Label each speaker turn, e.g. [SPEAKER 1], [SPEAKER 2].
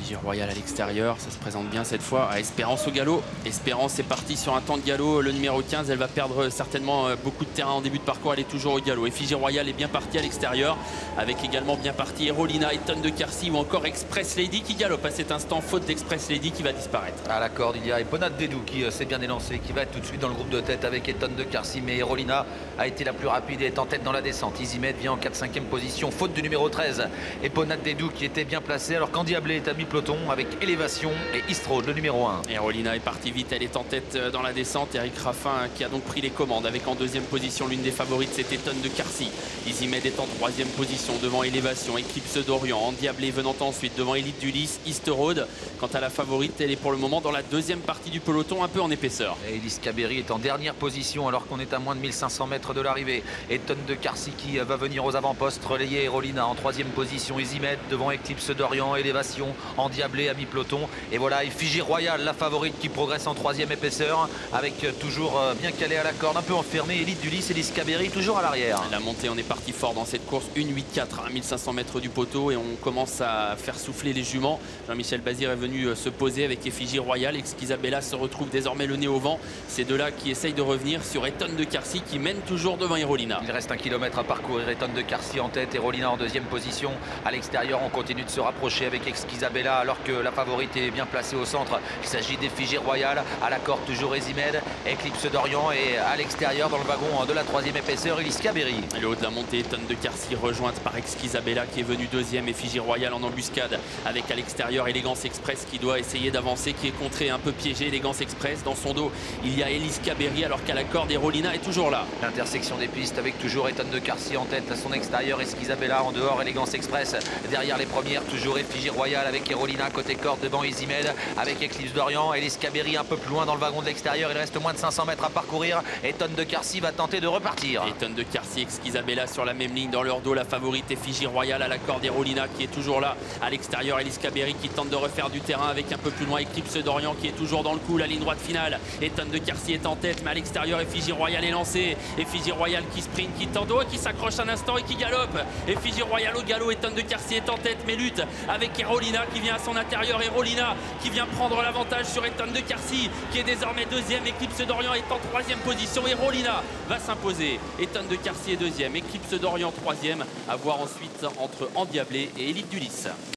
[SPEAKER 1] Effigie Royale à l'extérieur, ça se présente bien cette fois. À Espérance au galop. Espérance est partie sur un temps de galop. Le numéro 15, elle va perdre certainement beaucoup de terrain en début de parcours. Elle est toujours au galop. Effigie Royale est bien partie à l'extérieur, avec également bien partie Erolina et Tonne de Carcy ou encore Express Lady qui galope à cet instant, faute d'Express Lady qui va disparaître.
[SPEAKER 2] À la corde, il y a Eponade Dédou qui s'est bien élancé, qui va être tout de suite dans le groupe de tête avec Tonne de Carcy. Mais Erolina a été la plus rapide et est en tête dans la descente. Easymed vient en 4-5e position, faute du numéro 13. Eponade Dédou qui était bien placé, alors qu'Endiablé est à mi-peloton avec Élévation et Eastrode, le numéro 1.
[SPEAKER 1] Erolina est partie vite, elle est en tête dans la descente. Eric Raffin qui a donc pris les commandes avec en deuxième position l'une des favorites, c'était Tonne de Carcy. Easymed est en troisième position devant Élévation, Eclipse d'Orient. Endiablé venant ensuite devant Élite d'Ulysse, Eastrode. Quant à la favorite, elle est pour le moment dans la deuxième partie du peloton, un peu en épaisseur.
[SPEAKER 2] Et Elise Caberi est en dernière position alors qu'on est à moins de 1500 mètres de l'arrivée. Et Tonne de Carcy qui va venir aux avant-postes relayer Erolina en troisième position. Easymed devant Eclipse d'Orient, Élévation, Endiablé à mi-peloton. Et voilà Effigie Royale, la favorite qui progresse en troisième épaisseur avec toujours bien calé à la corde, un peu enfermé. Élite d'Ulysse, Elise Caberi toujours à l'arrière.
[SPEAKER 1] La montée, on est parti fort dans cette course, 1,8-4 à 1500 mètres du poteau et on commence à faire souffler les juments. Jean-Michel Bazir est venu se poser avec Effigie Royale. Exquisabella se retrouve désormais le nez au vent. Ces deux-là qui essayent de revenir sur Tonne de Carcy qui mène toujours devant Erolina.
[SPEAKER 2] Il reste 1 kilomètre à parcourir. Tonne de Carcy en tête, Erolina en deuxième position. À l'extérieur, on continue de se rapprocher avec Exquisabella alors que la favorite est bien placée au centre. Il s'agit d'Effigie Royale. À la corde, toujours Easymed, Eclipse d'Orient et à l'extérieur, dans le wagon de la troisième épaisseur, Elise Caberi.
[SPEAKER 1] Le haut de la montée, Tonne de Carcy rejointe par Exquisabella qui est venu deuxième. Effigie Royale en embuscade avec à l'extérieur Élégance Express qui doit essayer d'avancer, qui est contré, un peu piégé. Élégance Express dans son dos, il y a Elise Caberi alors qu'à la corde, Erolina est toujours là.
[SPEAKER 2] L'intersection des pistes avec toujours Tonne de Carcy en tête, à son extérieur, Exquisabella en dehors, Élégance Express derrière les premières, toujours Effigie Royale avec Erolina côté corde devant Easymed avec Eclipse d'Orient. Elise Caberi un peu plus loin dans le wagon de l'extérieur, il reste moins de 500 mètres à parcourir et Tonne de Carcy va tenter de repartir.
[SPEAKER 1] Et Tonne de Carcy, Exquisabella sur la même ligne, dans leur dos la favorite Effigie Royale à la corde, Erolina qui est toujours là à l'extérieur, Elise Caberi qui tente de refaire du terrain avec un peu plus loin Eclipse d'Orient qui est toujours dans le coup, la ligne droite finale. Et Tonne de Carcy est en tête, mais à l'extérieur Effigie Royale est lancée. Effigie Royale qui sprint, qui tente, qui s'accroche un instant et qui galope. Effigie Royale au galop et Tonne de Carcy est en tête, mais lutte avec Erolina qui vient à son intérieur. Erolina qui vient prendre l'avantage sur Tonne de Carcy qui est désormais deuxième. Eclipse d'Orient est en troisième position. Erolina va s'imposer. Et Tonne de Carcy est deuxième. Eclipse d'Orient troisième. À voir ensuite entre Endiablé et Élite d'Ulysse.